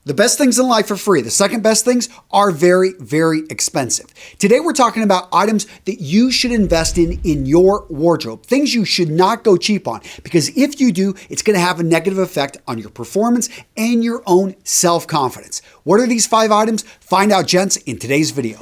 The best things in life are free. The second best things are very, very expensive. Today we're talking about items that you should invest in your wardrobe. Things you should not go cheap on, because if you do, it's going to have a negative effect on your performance and your own self-confidence. What are these 5 items? Find out, gents, in today's video.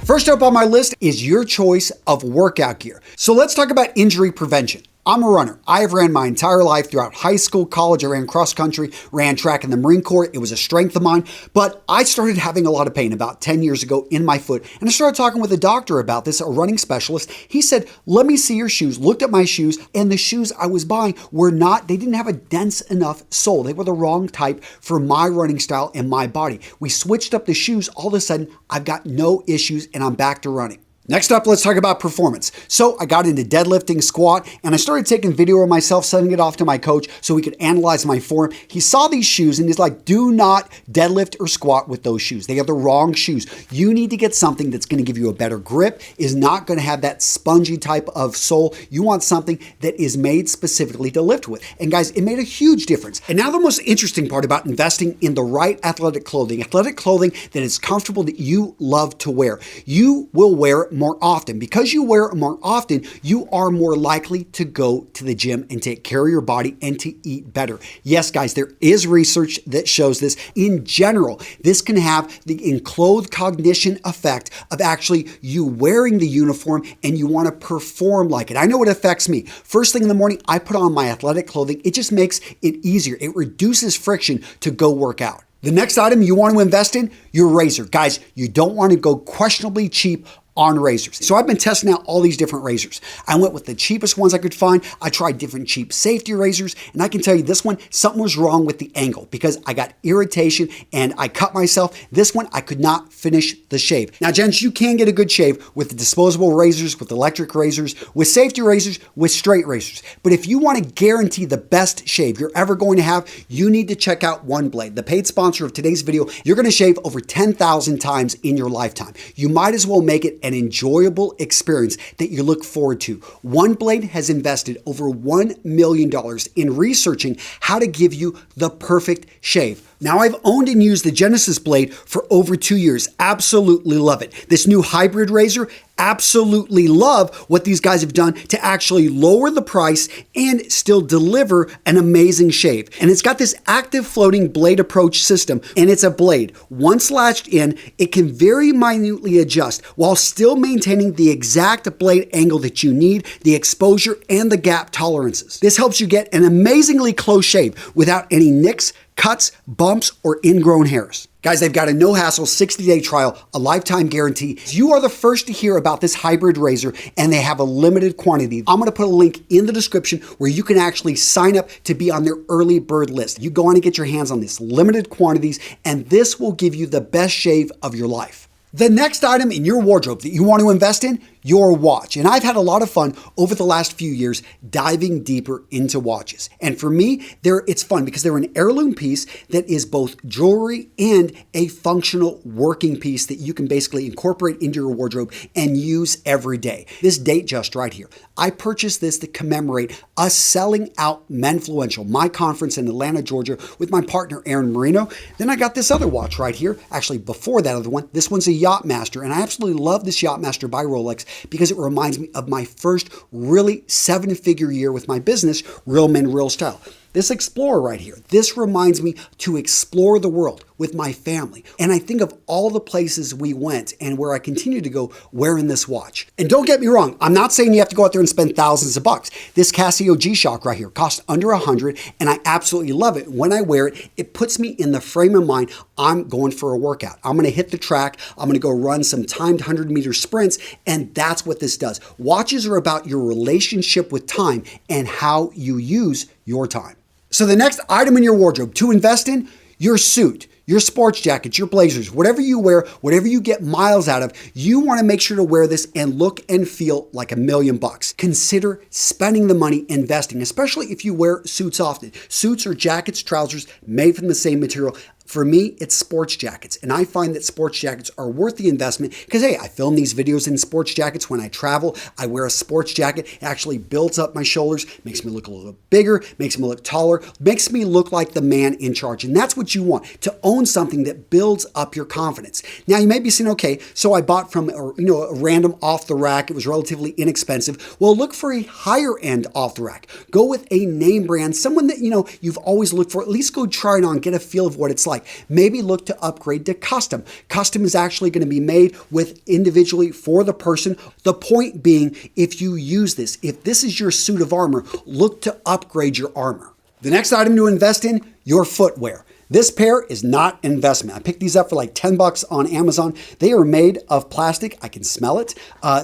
First up on my list is your choice of workout gear. So let's talk about injury prevention. I'm a runner. I have ran my entire life throughout high school, college. I ran cross country, ran track in the Marine Corps. It was a strength of mine, but I started having a lot of pain about 10 years ago in my foot. And I started talking with a doctor about this, a running specialist. He said, let me see your shoes, looked at my shoes, and the shoes I was buying they didn't have a dense enough sole. They were the wrong type for my running style and my body. We switched up the shoes. All of a sudden, I've got no issues and I'm back to running. Next up, let's talk about performance. So I got into deadlifting, squat, and I started taking video of myself, sending it off to my coach so he could analyze my form. He saw these shoes and he's like, do not deadlift or squat with those shoes. They are the wrong shoes. You need to get something that's going to give you a better grip, is not going to have that spongy type of sole. You want something that is made specifically to lift with. And guys, it made a huge difference. And now the most interesting part about investing in the right athletic clothing that is comfortable, that you love to wear. You will wear it more often. Because you wear it more often, you are more likely to go to the gym and take care of your body and to eat better. Yes, guys, there is research that shows this. In general, this can have the enclosed cognition effect of actually you wearing the uniform and you want to perform like it. I know it affects me. First thing in the morning, I put on my athletic clothing. It just makes it easier. It reduces friction to go work out. The next item you want to invest in, your razor. Guys, you don't want to go questionably cheap on razors. So I've been testing out all these different razors. I went with the cheapest ones I could find. I tried different cheap safety razors, and I can tell you this one, something was wrong with the angle because I got irritation and I cut myself. This one, I could not finish the shave. Now, gents, you can get a good shave with the disposable razors, with electric razors, with safety razors, with straight razors. But if you want to guarantee the best shave you're ever going to have, you need to check out OneBlade, the paid sponsor of today's video. You're going to shave over 10,000 times in your lifetime. You might as well make it an enjoyable experience that you look forward to. OneBlade has invested over $1 million in researching how to give you the perfect shave. Now, I've owned and used the Genesis blade for over 2 years. Absolutely love it. This new hybrid razor, absolutely love what these guys have done to actually lower the price and still deliver an amazing shave. And it's got this active floating blade approach system, and it's a blade. Once latched in, it can very minutely adjust while still maintaining the exact blade angle that you need, the exposure, and the gap tolerances. This helps you get an amazingly close shave without any nicks, cuts, bumps, or ingrown hairs. Guys, they've got a no-hassle 60-day trial, a lifetime guarantee. You are the first to hear about this hybrid razor, and they have a limited quantity. I'm going to put a link in the description where you can actually sign up to be on their early bird list. You go on and get your hands on this, limited quantities, and this will give you the best shave of your life. The next item in your wardrobe that you want to invest in, your watch. And I've had a lot of fun over the last few years diving deeper into watches. And for me, it's fun because they're an heirloom piece that is both jewelry and a functional working piece that you can basically incorporate into your wardrobe and use every day. This date just right here. I purchased this to commemorate us selling out Menfluential, my conference in Atlanta, Georgia, with my partner, Aaron Marino. Then I got this other watch right here. Actually, before that other one, this one's a Yachtmaster. And I absolutely love this Yachtmaster by Rolex because it reminds me of my first really 7-figure year with my business, Real Men, Real Style. This Explorer right here, this reminds me to explore the world with my family. And I think of all the places we went and where I continue to go wearing this watch. And don't get me wrong, I'm not saying you have to go out there and spend thousands of bucks. This Casio G-Shock right here costs under $100, and I absolutely love it. When I wear it, it puts me in the frame of mind, I'm going for a workout. I'm gonna hit the track, I'm gonna go run some timed 100-meter sprints, and that's what this does. Watches are about your relationship with time and how you use your time. So the next item in your wardrobe to invest in, your suit. your sports jackets, your blazers, whatever you wear, whatever you get miles out of, you want to make sure to wear this and look and feel like $1,000,000. Consider spending the money investing, especially if you wear suits often. Suits or jackets, trousers made from the same material, For me, it's sports jackets. And I find that sports jackets are worth the investment because, hey, I film these videos in sports jackets when I travel. I wear a sports jacket. It actually builds up my shoulders, makes me look a little bigger, makes me look taller, makes me look like the man in charge. And that's what you want, to own something that builds up your confidence. Now, you may be saying, okay, so I bought from a random off the rack. It was relatively inexpensive. Well, look for a higher end off the rack. Go with a name brand, someone that you've always looked for. At least go try it on, get a feel of what it's like. Maybe look to upgrade to custom. Custom is actually going to be made with individually for the person. The point being, if you use this, if this is your suit of armor, look to upgrade your armor. The next item to invest in, your footwear. This pair is not an investment. I picked these up for like $10 on Amazon. They are made of plastic. I can smell it.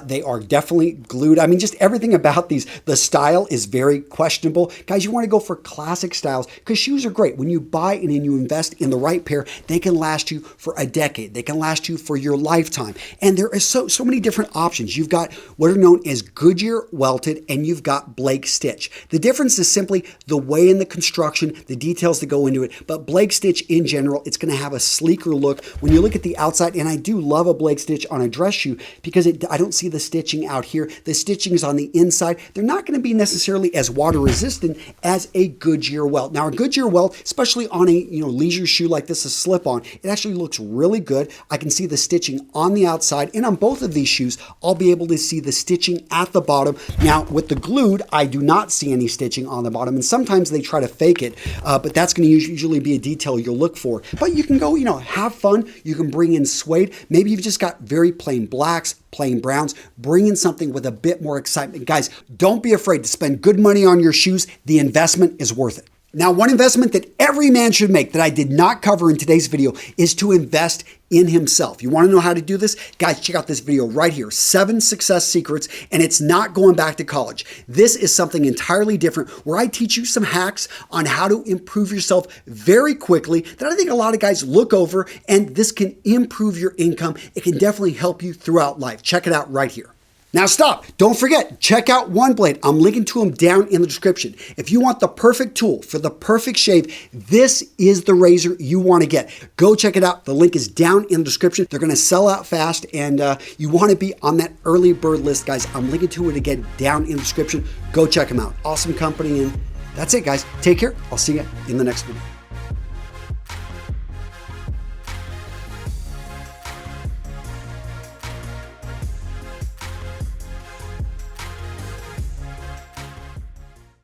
They are definitely glued. I mean, just everything about these. The style is very questionable. Guys, you want to go for classic styles because shoes are great. When you buy and then you invest in the right pair, they can last you for a decade. They can last you for your lifetime. And there are so many different options. You've got what are known as Goodyear welted and you've got Blake Stitch. The difference is simply the way in the construction, the details that go into it. But Blake Stitch in general, it's going to have a sleeker look when you look at the outside. And I do love a Blake Stitch on a dress shoe because I don't see the stitching out here. The stitching is on the inside. They're not going to be necessarily as water resistant as a Goodyear welt. Now, a Goodyear welt, especially on a leisure shoe like this, a slip-on, it actually looks really good. I can see the stitching on the outside, and on both of these shoes, I'll be able to see the stitching at the bottom. Now, with the glued, I do not see any stitching on the bottom, and sometimes they try to fake it, but that's going to usually be a detail you'll look for. But you can go, have fun. You can bring in suede. Maybe you've just got very plain blacks, plain browns. Bring in something with a bit more excitement. Guys, don't be afraid to spend good money on your shoes. The investment is worth it. Now, one investment that every man should make that I did not cover in today's video is to invest in himself. You want to know how to do this? Guys, check out this video right here, 7 success secrets, and it's not going back to college. This is something entirely different where I teach you some hacks on how to improve yourself very quickly that I think a lot of guys look over, and this can improve your income. It can definitely help you throughout life. Check it out right here. Now stop, don't forget, check out OneBlade. I'm linking to them down in the description. If you want the perfect tool for the perfect shave, this is the razor you want to get. Go check it out. The link is down in the description. They're going to sell out fast and you want to be on that early bird list, guys. I'm linking to it again down in the description. Go check them out. Awesome company, and that's it, guys. Take care. I'll see you in the next video.